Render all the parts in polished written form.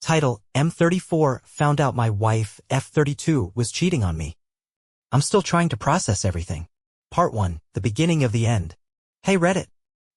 Title: M34 found out my wife, F32, was cheating on me. I'm still trying to process everything. Part 1, the beginning of the end. Hey Reddit.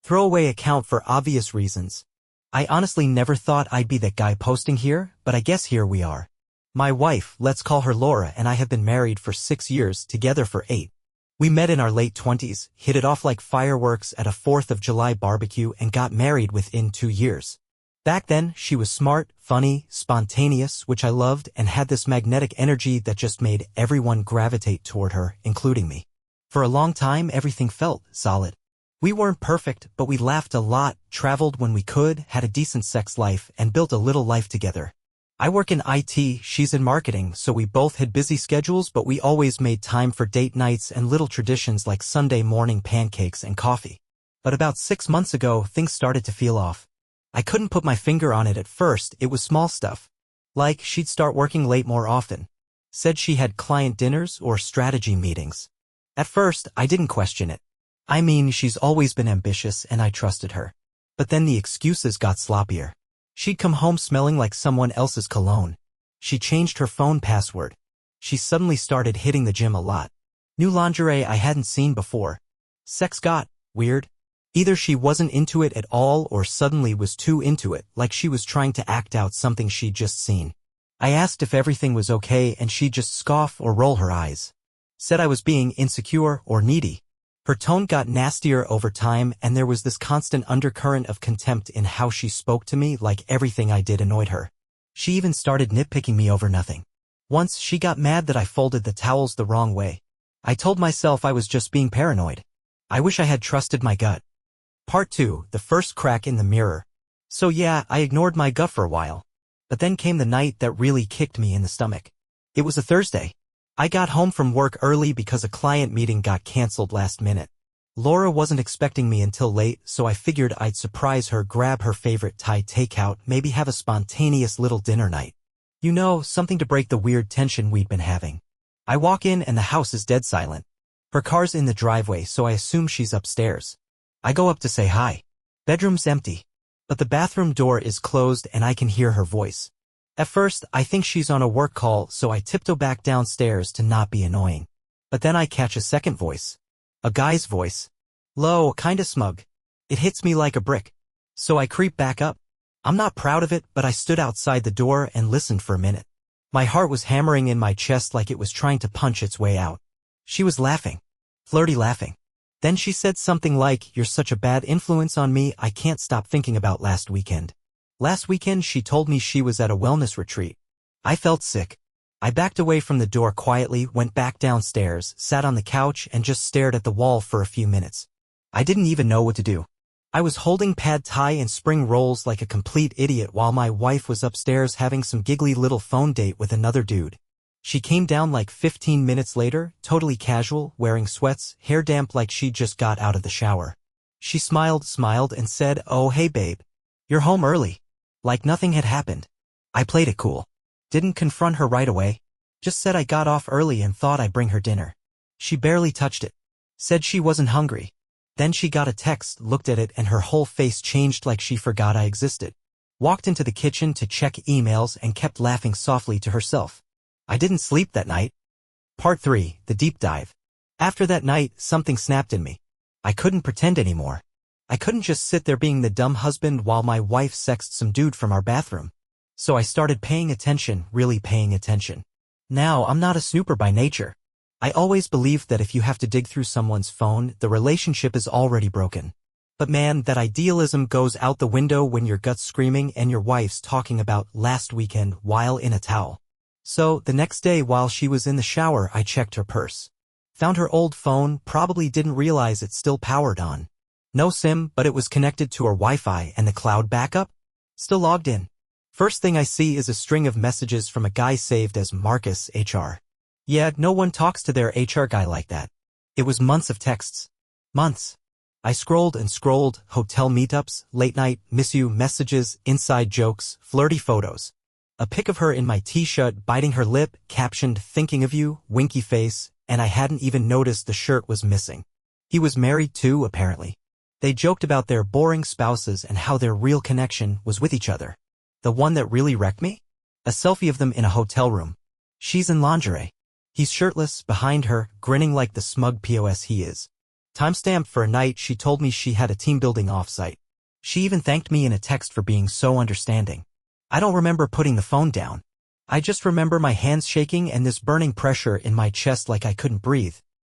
Throwaway account for obvious reasons. I honestly never thought I'd be that guy posting here, but I guess here we are. My wife, let's call her Laura, and I have been married for 6 years, together for 8. We met in our late 20s, hit it off like fireworks at a 4th of July barbecue, and got married within 2 years. Back then, she was smart, funny, spontaneous, which I loved, and had this magnetic energy that just made everyone gravitate toward her, including me. For a long time, everything felt solid. We weren't perfect, but we laughed a lot, traveled when we could, had a decent sex life, and built a little life together. I work in IT, she's in marketing, so we both had busy schedules, but we always made time for date nights and little traditions like Sunday morning pancakes and coffee. But about 6 months ago, things started to feel off. I couldn't put my finger on it at first, it was small stuff. Like, she'd start working late more often. Said she had client dinners or strategy meetings. At first, I didn't question it. I mean, she's always been ambitious and I trusted her. But then the excuses got sloppier. She'd come home smelling like someone else's cologne. She changed her phone password. She suddenly started hitting the gym a lot. New lingerie I hadn't seen before. Sex got weird. Either she wasn't into it at all or suddenly was too into it, like she was trying to act out something she'd just seen. I asked if everything was okay and she'd just scoff or roll her eyes. Said I was being insecure or needy. Her tone got nastier over time and there was this constant undercurrent of contempt in how she spoke to me, like everything I did annoyed her. She even started nitpicking me over nothing. Once she got mad that I folded the towels the wrong way. I told myself I was just being paranoid. I wish I had trusted my gut. Part 2, the first crack in the mirror. So yeah, I ignored my gut for a while. But then came the night that really kicked me in the stomach. It was a Thursday. I got home from work early because a client meeting got canceled last minute. Laura wasn't expecting me until late, so I figured I'd surprise her, grab her favorite Thai takeout, maybe have a spontaneous little dinner night. You know, something to break the weird tension we'd been having. I walk in and the house is dead silent. Her car's in the driveway, so I assume she's upstairs. I go up to say hi. Bedroom's empty. But the bathroom door is closed and I can hear her voice. At first, I think she's on a work call, so I tiptoe back downstairs to not be annoying. But then I catch a second voice. A guy's voice. Low, kinda smug. It hits me like a brick. So I creep back up. I'm not proud of it, but I stood outside the door and listened for a minute. My heart was hammering in my chest like it was trying to punch its way out. She was laughing. Flirty laughing. Then she said something like, "You're such a bad influence on me, I can't stop thinking about last weekend." Last weekend she told me she was at a wellness retreat. I felt sick. I backed away from the door quietly, went back downstairs, sat on the couch and just stared at the wall for a few minutes. I didn't even know what to do. I was holding pad thai and spring rolls like a complete idiot while my wife was upstairs having some giggly little phone date with another dude. She came down like 15 minutes later, totally casual, wearing sweats, hair damp like she'd just got out of the shower. She smiled and said, "Oh hey babe. You're home early." Like nothing had happened. I played it cool. Didn't confront her right away. Just said I got off early and thought I'd bring her dinner. She barely touched it. Said she wasn't hungry. Then she got a text, looked at it and her whole face changed like she forgot I existed. Walked into the kitchen to check emails and kept laughing softly to herself. I didn't sleep that night. Part 3, the deep dive. After that night, something snapped in me. I couldn't pretend anymore. I couldn't just sit there being the dumb husband while my wife sexted some dude from our bathroom. So I started paying attention, really paying attention. Now, I'm not a snooper by nature. I always believed that if you have to dig through someone's phone, the relationship is already broken. But man, that idealism goes out the window when your gut's screaming and your wife's talking about last weekend while in a towel. So, the next day while she was in the shower, I checked her purse. Found her old phone, probably didn't realize it's still powered on. No SIM, but it was connected to her Wi-Fi and the cloud backup? Still logged in. First thing I see is a string of messages from a guy saved as Marcus HR. Yeah, no one talks to their HR guy like that. It was months of texts. Months. I scrolled and scrolled, hotel meetups, late night, miss you messages, inside jokes, flirty photos. A pic of her in my t-shirt biting her lip, captioned, "Thinking of you, winky face," and I hadn't even noticed the shirt was missing. He was married too, apparently. They joked about their boring spouses and how their real connection was with each other. The one that really wrecked me? A selfie of them in a hotel room. She's in lingerie. He's shirtless, behind her, grinning like the smug POS he is. Timestamp for a night she told me she had a team-building offsite. She even thanked me in a text for being so understanding. I don't remember putting the phone down. I just remember my hands shaking and this burning pressure in my chest like I couldn't breathe.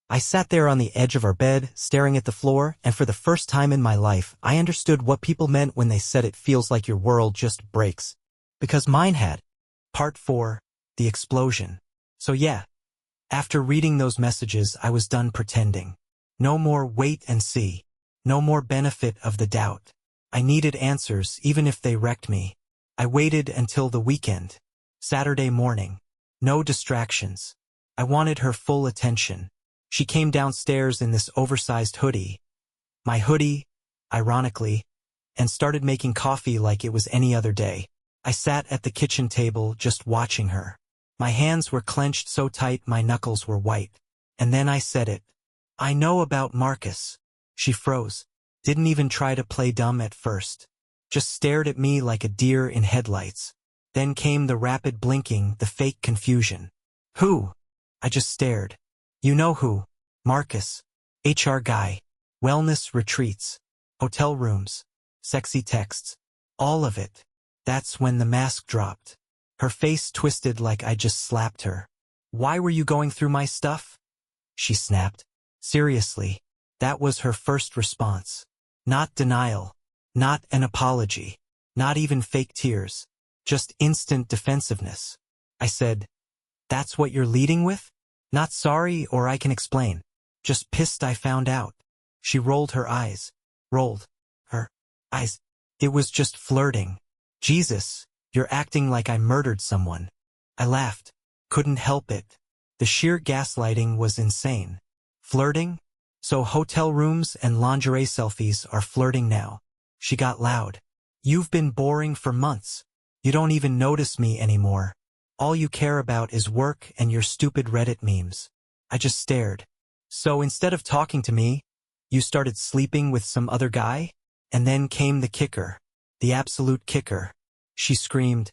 I sat there on the edge of our bed, staring at the floor, and for the first time in my life, I understood what people meant when they said it feels like your world just breaks. Because mine had. Part 4. The explosion. So yeah. After reading those messages, I was done pretending. No more wait and see. No more benefit of the doubt. I needed answers, even if they wrecked me. I waited until the weekend. Saturday morning. No distractions. I wanted her full attention. She came downstairs in this oversized hoodie. My hoodie, ironically, and started making coffee like it was any other day. I sat at the kitchen table just watching her. My hands were clenched so tight my knuckles were white. And then I said it. I know about Marcus. She froze. Didn't even try to play dumb at first. Just stared at me like a deer in headlights. Then came the rapid blinking, the fake confusion. Who? I just stared. You know who. Marcus. HR guy. Wellness retreats. Hotel rooms. Sexy texts. All of it. That's when the mask dropped. Her face twisted like I just slapped her. Why were you going through my stuff? She snapped. Seriously. That was her first response. Not denial. Not an apology. Not even fake tears. Just instant defensiveness. I said, that's what you're leading with? Not sorry or I can explain. Just pissed I found out. She rolled her eyes. Rolled. Her eyes. It was just flirting. Jesus, you're acting like I murdered someone. I laughed. Couldn't help it. The sheer gaslighting was insane. Flirting? So hotel rooms and lingerie selfies are flirting now. She got loud. You've been boring for months. You don't even notice me anymore. All you care about is work and your stupid Reddit memes. I just stared. So instead of talking to me, you started sleeping with some other guy? And then came the kicker. The absolute kicker. She screamed.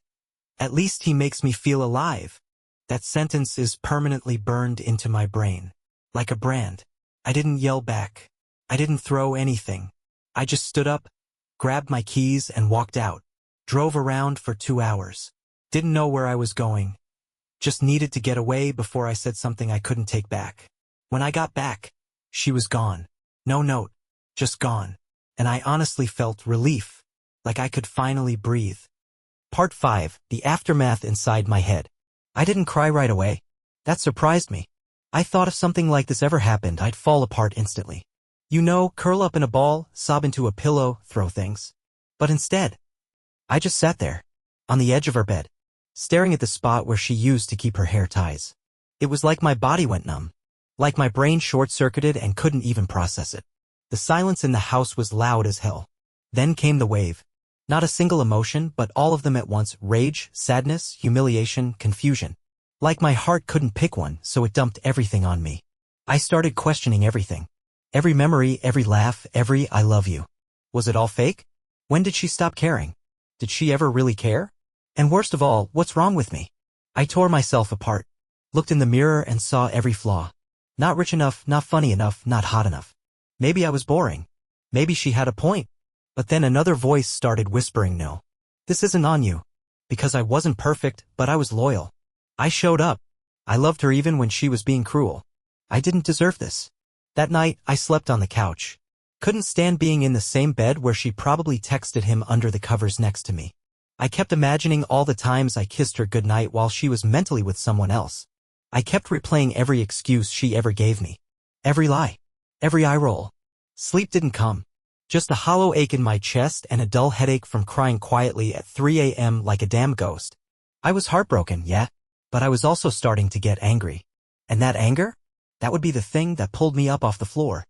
At least he makes me feel alive. That sentence is permanently burned into my brain. Like a brand. I didn't yell back. I didn't throw anything. I just stood up, grabbed my keys and walked out. Drove around for 2 hours. Didn't know where I was going. Just needed to get away before I said something I couldn't take back. When I got back, she was gone. No note. Just gone. And I honestly felt relief. Like I could finally breathe. Part 5. The aftermath inside my head. I didn't cry right away. That surprised me. I thought if something like this ever happened, I'd fall apart instantly. You know, curl up in a ball, sob into a pillow, throw things. But instead, I just sat there, on the edge of her bed, staring at the spot where she used to keep her hair ties. It was like my body went numb. Like my brain short-circuited and couldn't even process it. The silence in the house was loud as hell. Then came the wave. Not a single emotion, but all of them at once: rage, sadness, humiliation, confusion. Like my heart couldn't pick one, so it dumped everything on me. I started questioning everything. Every memory, every laugh, every I love you. Was it all fake? When did she stop caring? Did she ever really care? And worst of all, what's wrong with me? I tore myself apart. Looked in the mirror and saw every flaw. Not rich enough, not funny enough, not hot enough. Maybe I was boring. Maybe she had a point. But then another voice started whispering, no. This isn't on you. Because I wasn't perfect, but I was loyal. I showed up. I loved her even when she was being cruel. I didn't deserve this. That night, I slept on the couch. Couldn't stand being in the same bed where she probably texted him under the covers next to me. I kept imagining all the times I kissed her goodnight while she was mentally with someone else. I kept replaying every excuse she ever gave me. Every lie. Every eye roll. Sleep didn't come. Just a hollow ache in my chest and a dull headache from crying quietly at 3 a.m. like a damn ghost. I was heartbroken, yeah, but I was also starting to get angry. And that anger? That would be the thing that pulled me up off the floor.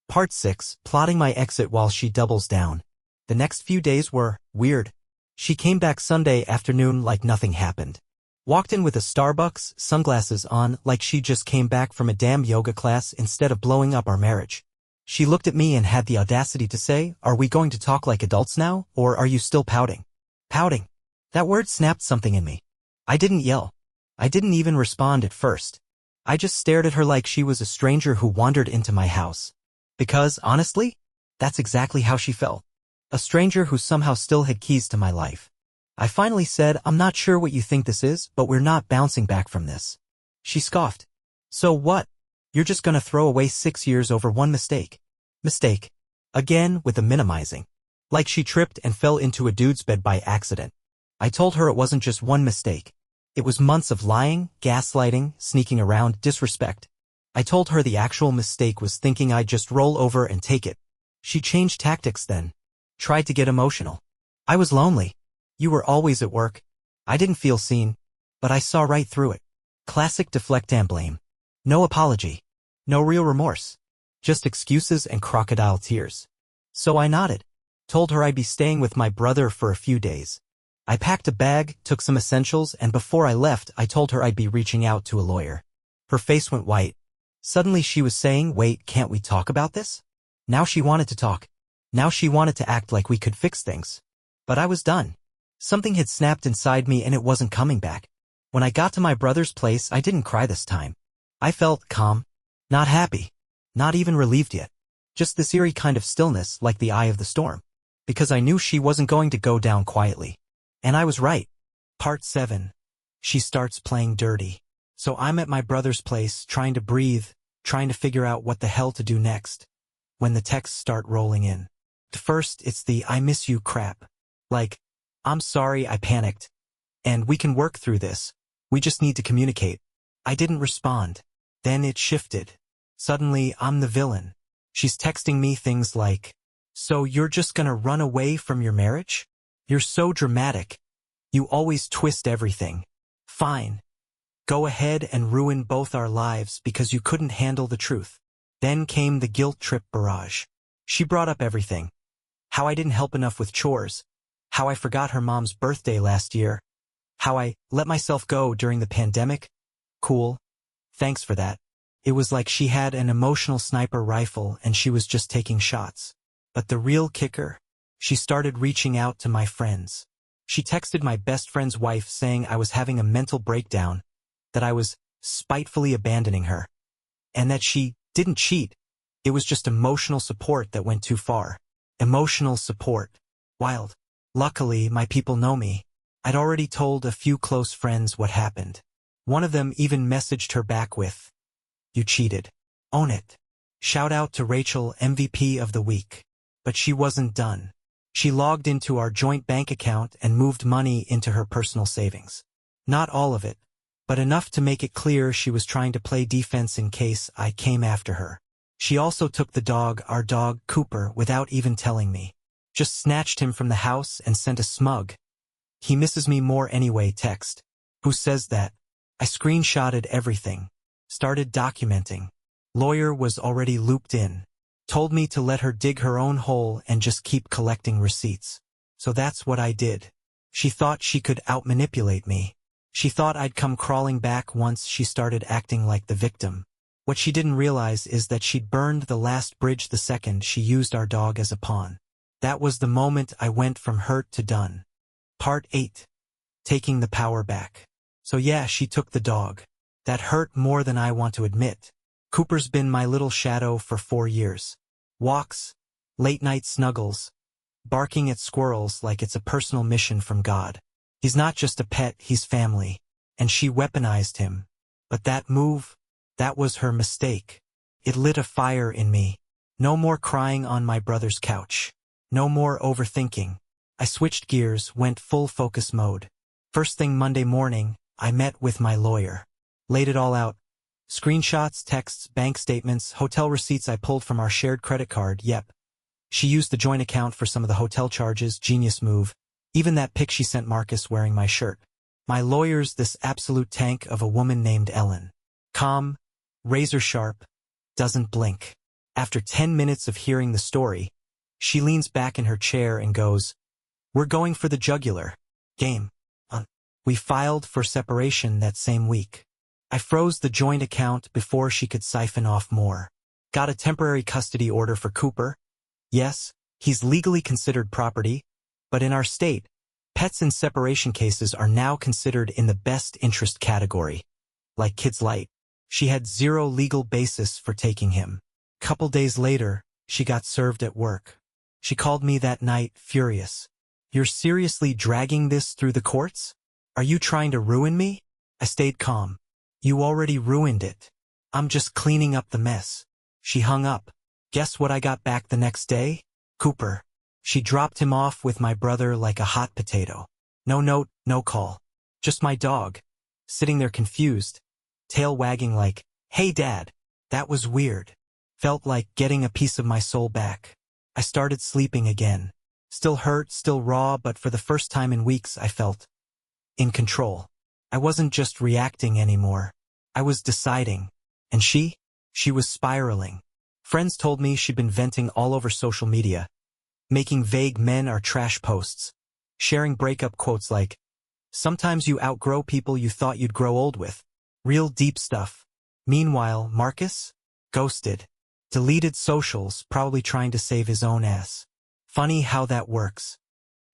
Part 6. Plotting my exit while she doubles down. The next few days were weird. She came back Sunday afternoon like nothing happened. Walked in with a Starbucks, sunglasses on, like she just came back from a damn yoga class instead of blowing up our marriage. She looked at me and had the audacity to say, "Are we going to talk like adults now, or are you still pouting?" Pouting. That word snapped something in me. I didn't yell. I didn't even respond at first. I just stared at her like she was a stranger who wandered into my house. Because, honestly, that's exactly how she felt. A stranger who somehow still had keys to my life. I finally said, I'm not sure what you think this is, but we're not bouncing back from this. She scoffed. So what? You're just gonna throw away 6 years over one mistake. Mistake. Again, with the minimizing. Like she tripped and fell into a dude's bed by accident. I told her it wasn't just one mistake. It was months of lying, gaslighting, sneaking around, disrespect. I told her the actual mistake was thinking I'd just roll over and take it. She changed tactics then. Tried to get emotional. I was lonely. You were always at work. I didn't feel seen. But I saw right through it. Classic deflect and blame. No apology. No real remorse. Just excuses and crocodile tears. So I nodded. Told her I'd be staying with my brother for a few days. I packed a bag, took some essentials, and before I left, I told her I'd be reaching out to a lawyer. Her face went white. Suddenly she was saying, wait, can't we talk about this? Now she wanted to talk. Now she wanted to act like we could fix things. But I was done. Something had snapped inside me and it wasn't coming back. When I got to my brother's place, I didn't cry this time. I felt calm. Not happy. Not even relieved yet. Just this eerie kind of stillness like the eye of the storm. Because I knew she wasn't going to go down quietly. And I was right. Part 7. She starts playing dirty. So I'm at my brother's place, trying to breathe, trying to figure out what the hell to do next. When the texts start rolling in. At first, it's the I miss you crap. Like, I'm sorry I panicked. And we can work through this. We just need to communicate. I didn't respond. Then it shifted. Suddenly, I'm the villain. She's texting me things like, so you're just gonna run away from your marriage? You're so dramatic. You always twist everything. Fine. Go ahead and ruin both our lives because you couldn't handle the truth. Then came the guilt trip barrage. She brought up everything. How I didn't help enough with chores. How I forgot her mom's birthday last year. How I let myself go during the pandemic. Cool. Thanks for that. It was like she had an emotional sniper rifle and she was just taking shots. But the real kicker? She started reaching out to my friends. She texted my best friend's wife saying I was having a mental breakdown, that I was spitefully abandoning her, and that she didn't cheat. It was just emotional support that went too far. Emotional support. Wild. Luckily, my people know me. I'd already told a few close friends what happened. One of them even messaged her back with, you cheated. Own it. Shout out to Rachel, MVP of the week. But she wasn't done. She logged into our joint bank account and moved money into her personal savings. Not all of it, but enough to make it clear she was trying to play defense in case I came after her. She also took the dog, our dog, Cooper, without even telling me. Just snatched him from the house and sent a smug, he misses me more anyway text. Who says that? I screenshotted everything. Started documenting. Lawyer was already looped in. Told me to let her dig her own hole and just keep collecting receipts. So that's what I did. She thought she could outmanipulate me. She thought I'd come crawling back once she started acting like the victim. What she didn't realize is that she'd burned the last bridge the second she used our dog as a pawn. That was the moment I went from hurt to done. Part 8. Taking the power back. So yeah, she took the dog. That hurt more than I want to admit. Cooper's been my little shadow for 4 years. Walks, late-night snuggles, barking at squirrels like it's a personal mission from God. He's not just a pet, he's family. And she weaponized him. But that move, that was her mistake. It lit a fire in me. No more crying on my brother's couch. No more overthinking. I switched gears, went full focus mode. First thing Monday morning, I met with my lawyer. Laid it all out. Screenshots, texts, bank statements, hotel receipts I pulled from our shared credit card, yep. She used the joint account for some of the hotel charges, genius move. Even that pic she sent Marcus wearing my shirt. My lawyer's this absolute tank of a woman named Ellen. Calm, razor sharp, doesn't blink. After 10 minutes of hearing the story, she leans back in her chair and goes, "We're going for the jugular. Game on." We filed for separation that same week. I froze the joint account before she could siphon off more. Got a temporary custody order for Cooper. Yes, he's legally considered property, but in our state, Pets in separation cases are now considered in the best interest category. Like Kids Light. She had zero legal basis for taking him. Couple days later, she got served at work. She called me that night, furious. "You're seriously dragging this through the courts? Are you trying to ruin me?" I stayed calm. "You already ruined it. I'm just cleaning up the mess." She hung up. Guess what I got back the next day? Cooper. She dropped him off with my brother like a hot potato. No note, no call. Just my dog. Sitting there confused. Tail wagging like, "Hey Dad." That was weird. Felt like getting a piece of my soul back. I started sleeping again. Still hurt, still raw, but for the first time in weeks I felt in control. I wasn't just reacting anymore. I was deciding. And she was spiraling. Friends told me she'd been venting all over social media, making vague "men are trash" posts, sharing breakup quotes like, "Sometimes you outgrow people you thought you'd grow old with." Real deep stuff. Meanwhile, Marcus? Ghosted. Deleted socials, probably trying to save his own ass. Funny how that works.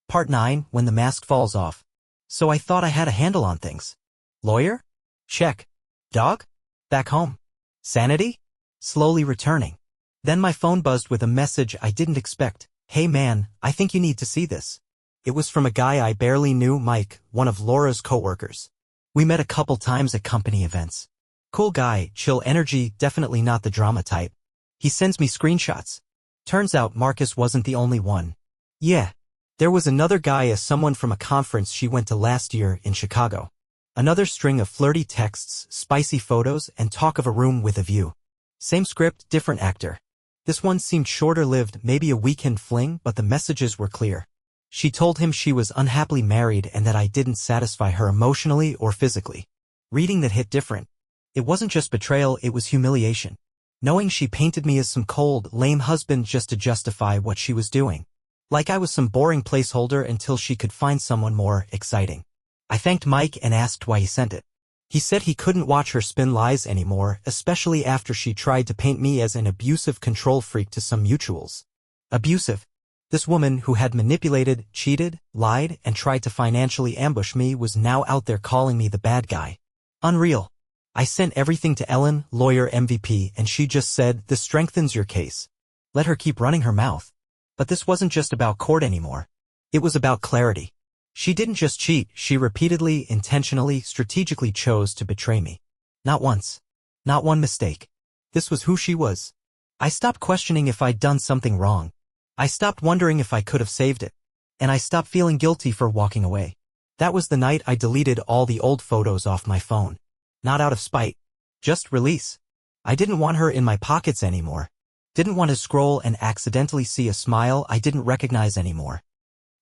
Part 9, when the mask falls off. So I thought I had a handle on things. Lawyer? Check. Dog? Back home. Sanity? Slowly returning. Then my phone buzzed with a message I didn't expect. "Hey man, I think you need to see this." It was from a guy I barely knew, Mike, one of Laura's coworkers. We met a couple times at company events. Cool guy, chill energy, definitely not the drama type. He sends me screenshots. Turns out Marcus wasn't the only one. Yeah. There was another guy, someone from a conference she went to last year in Chicago. Another string of flirty texts, spicy photos, and talk of a room with a view. Same script, different actor. This one seemed shorter-lived, maybe a weekend fling, but the messages were clear. She told him she was unhappily married and that I didn't satisfy her emotionally or physically. Reading that hit different. It wasn't just betrayal, it was humiliation. Knowing she painted me as some cold, lame husband just to justify what she was doing. Like I was some boring placeholder until she could find someone more exciting. I thanked Mike and asked why he sent it. He said he couldn't watch her spin lies anymore, especially after she tried to paint me as an abusive control freak to some mutuals. Abusive. This woman who had manipulated, cheated, lied, and tried to financially ambush me was now out there calling me the bad guy. Unreal. I sent everything to Ellen, lawyer MVP, and she just said, "This strengthens your case. Let her keep running her mouth." But this wasn't just about court anymore. It was about clarity. She didn't just cheat, she repeatedly, intentionally, strategically chose to betray me. Not once. Not one mistake. This was who she was. I stopped questioning if I'd done something wrong. I stopped wondering if I could have saved it. And I stopped feeling guilty for walking away. That was the night I deleted all the old photos off my phone. Not out of spite. Just release. I didn't want her in my pockets anymore. Didn't want to scroll and accidentally see a smile I didn't recognize anymore.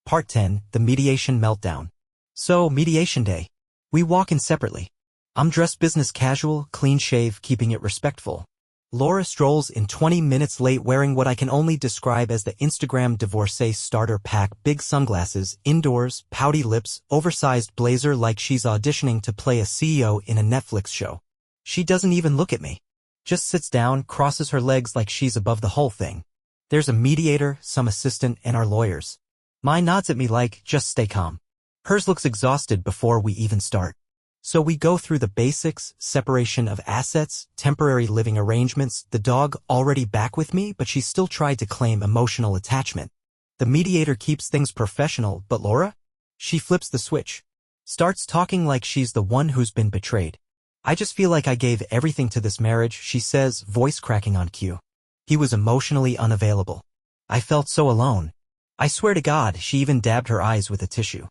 Part 10, the mediation meltdown. So, mediation day. We walk in separately. I'm dressed business casual, clean shave, keeping it respectful. Laura strolls in 20 minutes late wearing what I can only describe as the Instagram divorcee starter pack: big sunglasses, indoors, pouty lips, oversized blazer like she's auditioning to play a CEO in a Netflix show. She doesn't even look at me. Just sits down, crosses her legs like she's above the whole thing. There's a mediator, some assistant, and our lawyers. Mine nods at me like, "Just stay calm." Hers looks exhausted before we even start. So we go through the basics: separation of assets, temporary living arrangements, the dog already back with me but she still tried to claim emotional attachment. The mediator keeps things professional, but Laura? She flips the switch. Starts talking like she's the one who's been betrayed. "I just feel like I gave everything to this marriage," she says, voice cracking on cue. He was emotionally unavailable. I felt so alone. I swear to God, she even dabbed her eyes with a tissue.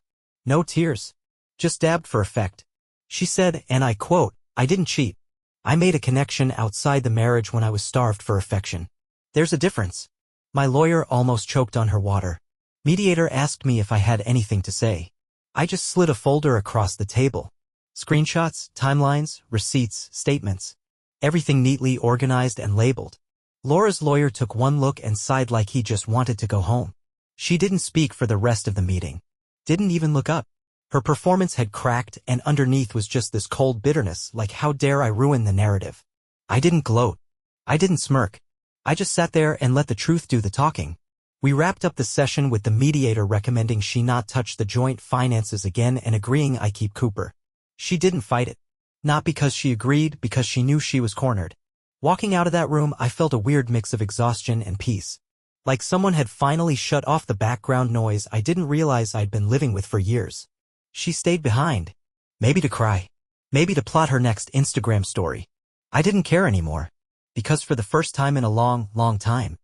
No tears. Just dabbed for effect. She said, and I quote, "I didn't cheat. I made a connection outside the marriage when I was starved for affection." There's a difference. My lawyer almost choked on her water. Mediator asked me if I had anything to say. I just slid a folder across the table. Screenshots, timelines, receipts, statements. Everything neatly organized and labeled. Laura's lawyer took one look and sighed like he just wanted to go home. She didn't speak for the rest of the meeting. Didn't even look up. Her performance had cracked, and underneath was just this cold bitterness, like how dare I ruin the narrative. I didn't gloat. I didn't smirk. I just sat there and let the truth do the talking. We wrapped up the session with the mediator recommending she not touch the joint finances again and agreeing I keep Cooper. She didn't fight it. Not because she agreed, because she knew she was cornered. Walking out of that room, I felt a weird mix of exhaustion and peace. Like someone had finally shut off the background noise I didn't realize I'd been living with for years. She stayed behind. Maybe to cry. Maybe to plot her next Instagram story. I didn't care anymore. Because for the first time in a long, long time,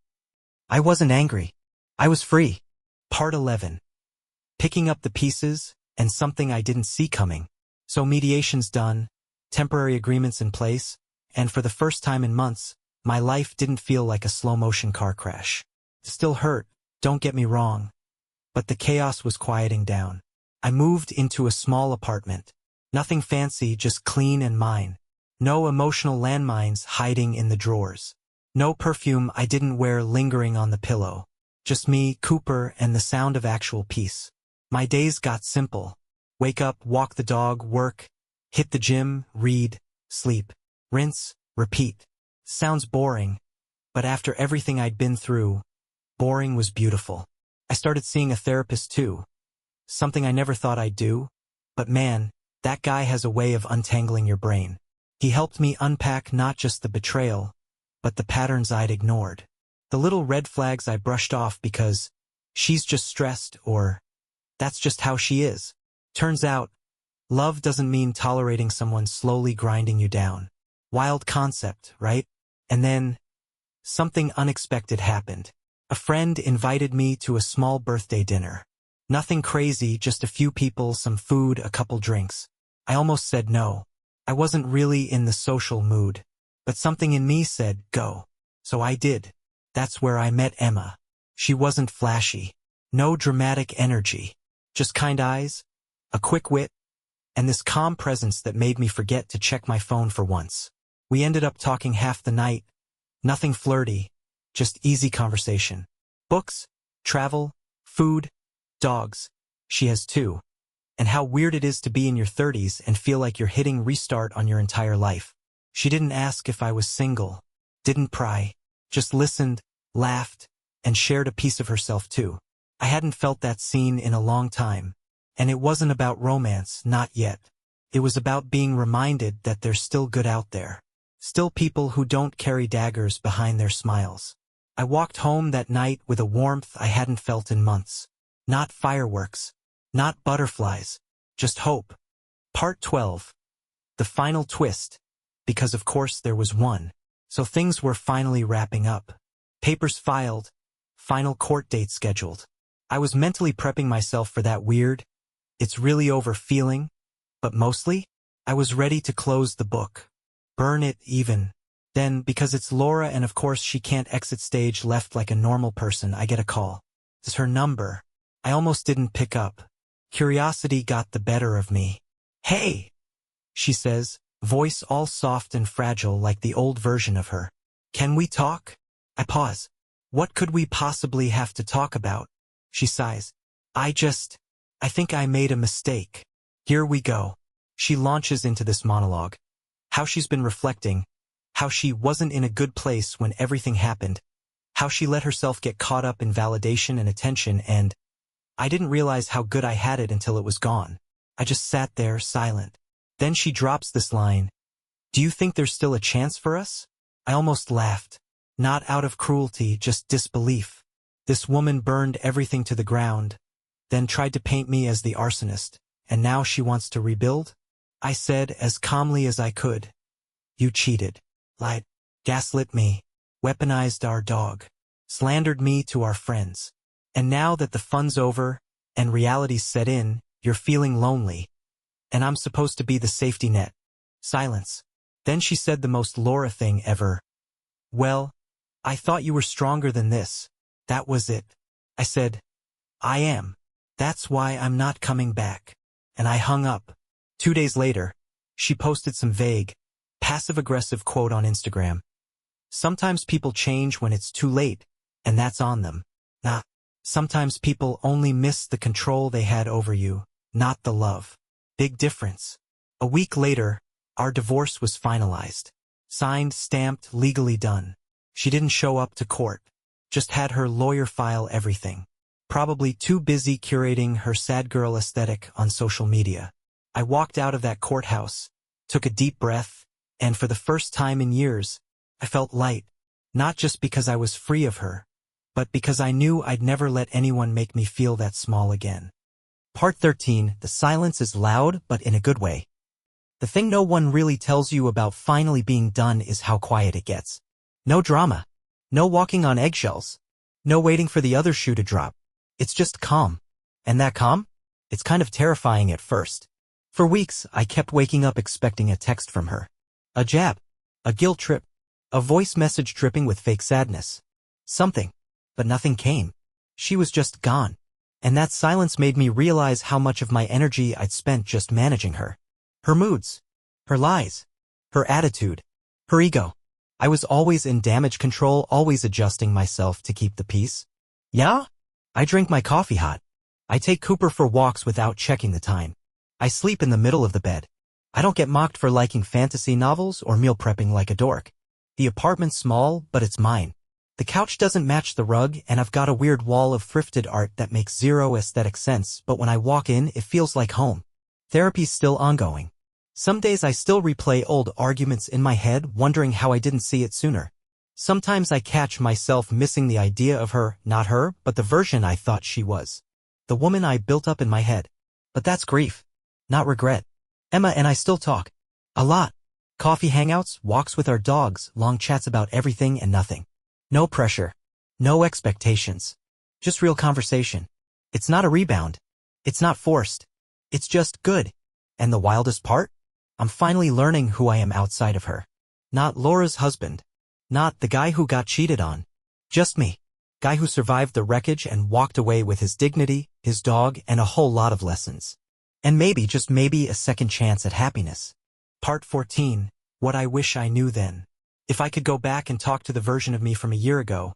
I wasn't angry. I was free. Part 11. Picking up the pieces, and something I didn't see coming. So mediation's done, temporary agreements in place, and for the first time in months, my life didn't feel like a slow-motion car crash. Still hurt, don't get me wrong. But the chaos was quieting down. I moved into a small apartment. Nothing fancy, just clean and mine. No emotional landmines hiding in the drawers. No perfume I didn't wear lingering on the pillow. Just me, Cooper, and the sound of actual peace. My days got simple. Wake up, walk the dog, work, hit the gym, read, sleep, rinse, repeat. Sounds boring, but after everything I'd been through, boring was beautiful. I started seeing a therapist too. Something I never thought I'd do, but man, that guy has a way of untangling your brain. He helped me unpack not just the betrayal, but the patterns I'd ignored. The little red flags I brushed off because she's just stressed or that's just how she is. Turns out, love doesn't mean tolerating someone slowly grinding you down. Wild concept, right? And then, something unexpected happened. A friend invited me to a small birthday dinner. Nothing crazy, just a few people, some food, a couple drinks. I almost said no. I wasn't really in the social mood. But something in me said, go. So I did. That's where I met Emma. She wasn't flashy. No dramatic energy. Just kind eyes, a quick wit, and this calm presence that made me forget to check my phone for once. We ended up talking half the night. Nothing flirty, just easy conversation. Books, travel, food, dogs. She has two. And how weird it is to be in your 30s and feel like you're hitting restart on your entire life. She didn't ask if I was single, didn't pry, just listened, laughed, and shared a piece of herself too. I hadn't felt that scene in a long time. And it wasn't about romance, not yet. It was about being reminded that there's still good out there. Still people who don't carry daggers behind their smiles. I walked home that night with a warmth I hadn't felt in months. Not fireworks. Not butterflies. Just hope. Part 12. The final twist. Because of course there was one. So things were finally wrapping up. Papers filed. Final court date scheduled. I was mentally prepping myself for that weird, it's really over feeling, but mostly, I was ready to close the book. Burn it even. Then, because it's Laura and of course she can't exit stage left like a normal person, I get a call. It's her number. I almost didn't pick up. Curiosity got the better of me. Hey, she says, voice all soft and fragile like the old version of her. Can we talk? I pause. What could we possibly have to talk about? She sighs. I think I made a mistake. Here we go. She launches into this monologue. How she's been reflecting. How she wasn't in a good place when everything happened. How she let herself get caught up in validation and attention and I didn't realize how good I had it until it was gone. I just sat there, silent. Then she drops this line. Do you think there's still a chance for us? I almost laughed. Not out of cruelty, just disbelief. This woman burned everything to the ground, then tried to paint me as the arsonist, and now she wants to rebuild? I said as calmly as I could. You cheated, lied, gaslit me, weaponized our dog, slandered me to our friends. And now that the fun's over, and reality's set in, you're feeling lonely. And I'm supposed to be the safety net. Silence. Then she said the most Laura thing ever. Well, I thought you were stronger than this. That was it. I said, I am. That's why I'm not coming back. And I hung up. 2 days later, she posted some vague, passive-aggressive quote on Instagram. Sometimes people change when it's too late, and that's on them. Nah. Sometimes people only miss the control they had over you, not the love. Big difference. A week later, our divorce was finalized. Signed, stamped, legally done. She didn't show up to court. just had her lawyer file everything. Probably too busy curating her sad girl aesthetic on social media. I walked out of that courthouse, took a deep breath, and for the first time in years, I felt light, not just because I was free of her, but because I knew I'd never let anyone make me feel that small again. Part 13, the silence is loud, but in a good way. The thing no one really tells you about finally being done is how quiet it gets. No drama. No walking on eggshells. No waiting for the other shoe to drop. It's just calm. And that calm? It's kind of terrifying at first. For weeks, I kept waking up expecting a text from her. A jab. A guilt trip. A voice message dripping with fake sadness. Something. But nothing came. She was just gone. And that silence made me realize how much of my energy I'd spent just managing her. Her moods. Her lies. Her attitude. Her ego. I was always in damage control, always adjusting myself to keep the peace. Yeah? I drink my coffee hot. I take Cooper for walks without checking the time. I sleep in the middle of the bed. I don't get mocked for liking fantasy novels or meal prepping like a dork. The apartment's small, but it's mine. The couch doesn't match the rug, and I've got a weird wall of thrifted art that makes zero aesthetic sense, but when I walk in, it feels like home. Therapy's still ongoing. Some days I still replay old arguments in my head, wondering how I didn't see it sooner. Sometimes I catch myself missing the idea of her, not her, but the version I thought she was. The woman I built up in my head. But that's grief. Not regret. Emma and I still talk. A lot. Coffee hangouts, walks with our dogs, long chats about everything and nothing. No pressure. No expectations. Just real conversation. It's not a rebound. It's not forced. It's just good. And the wildest part? I'm finally learning who I am outside of her. Not Laura's husband. Not the guy who got cheated on. Just me. Guy who survived the wreckage and walked away with his dignity, his dog, and a whole lot of lessons. And maybe, just maybe, a second chance at happiness. Part 14. What I wish I knew then. If I could go back and talk to the version of me from a year ago.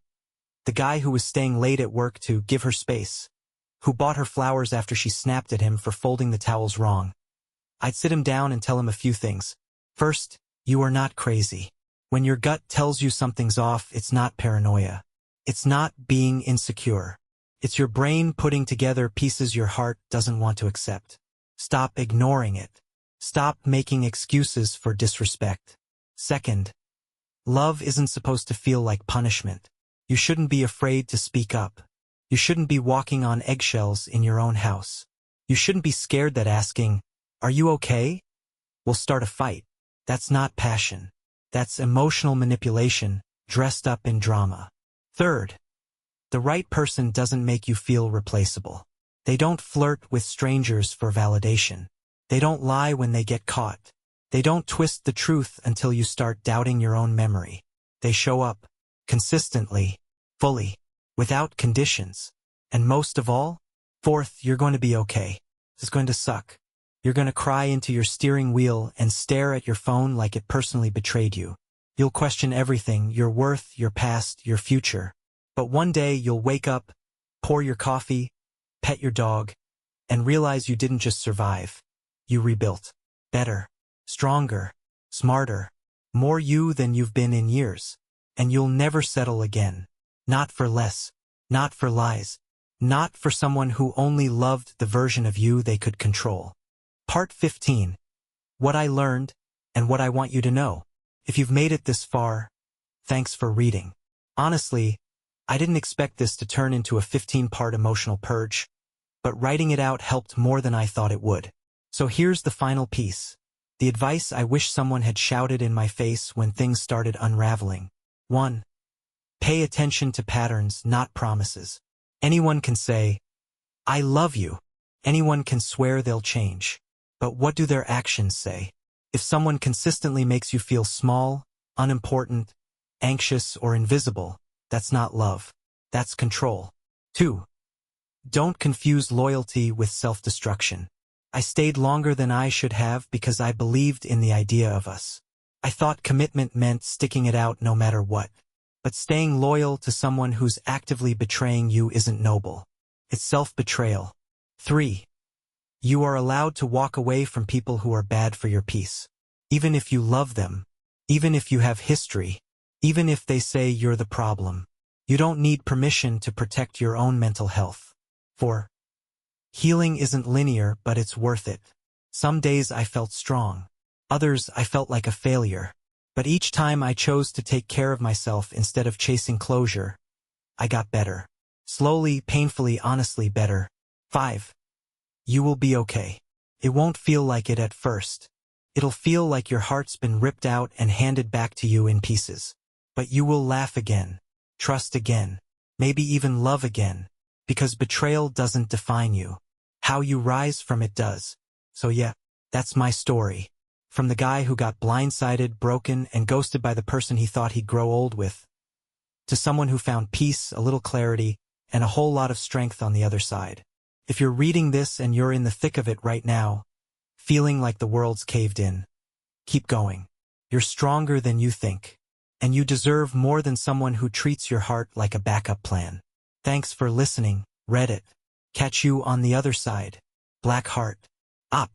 The guy who was staying late at work to give her space. Who bought her flowers after she snapped at him for folding the towels wrong. I'd sit him down and tell him a few things. First, you are not crazy. When your gut tells you something's off, it's not paranoia. It's not being insecure. It's your brain putting together pieces your heart doesn't want to accept. Stop ignoring it. Stop making excuses for disrespect. Second, love isn't supposed to feel like punishment. You shouldn't be afraid to speak up. You shouldn't be walking on eggshells in your own house. You shouldn't be scared that asking, "Are you okay?" will start a fight. That's not passion. That's emotional manipulation, dressed up in drama. Third, the right person doesn't make you feel replaceable. They don't flirt with strangers for validation. They don't lie when they get caught. They don't twist the truth until you start doubting your own memory. They show up, consistently, fully, without conditions. And most of all, fourth, you're going to be okay. It's going to suck. You're going to cry into your steering wheel and stare at your phone like it personally betrayed you. You'll question everything, your worth, your past, your future. But one day you'll wake up, pour your coffee, pet your dog, and realize you didn't just survive. You rebuilt. Better, stronger, smarter, more you than you've been in years. And you'll never settle again. Not for less, not for lies, not for someone who only loved the version of you they could control. Part 15. What I learned, and what I want you to know. If you've made it this far, thanks for reading. Honestly, I didn't expect this to turn into a 15-part emotional purge, but writing it out helped more than I thought it would. So here's the final piece. The advice I wish someone had shouted in my face when things started unraveling. 1. Pay attention to patterns, not promises. Anyone can say, "I love you." Anyone can swear they'll change. But what do their actions say? If someone consistently makes you feel small, unimportant, anxious, or invisible, that's not love. That's control. 2. Don't confuse loyalty with self-destruction. I stayed longer than I should have because I believed in the idea of us. I thought commitment meant sticking it out no matter what. But staying loyal to someone who's actively betraying you isn't noble. It's self-betrayal. 3. You are allowed to walk away from people who are bad for your peace. Even if you love them, even if you have history, even if they say you're the problem. You don't need permission to protect your own mental health. 4. Healing isn't linear, but it's worth it. Some days I felt strong. Others I felt like a failure. But each time I chose to take care of myself instead of chasing closure, I got better. Slowly, painfully, honestly better. 5. You will be okay. It won't feel like it at first. It'll feel like your heart's been ripped out and handed back to you in pieces. But you will laugh again, trust again, maybe even love again, because betrayal doesn't define you. How you rise from it does. So yeah, that's my story. From the guy who got blindsided, broken, and ghosted by the person he thought he'd grow old with, to someone who found peace, a little clarity, and a whole lot of strength on the other side. If you're reading this and you're in the thick of it right now, feeling like the world's caved in, keep going. You're stronger than you think, and you deserve more than someone who treats your heart like a backup plan. Thanks for listening, Reddit. Catch you on the other side. Black Heart. Up.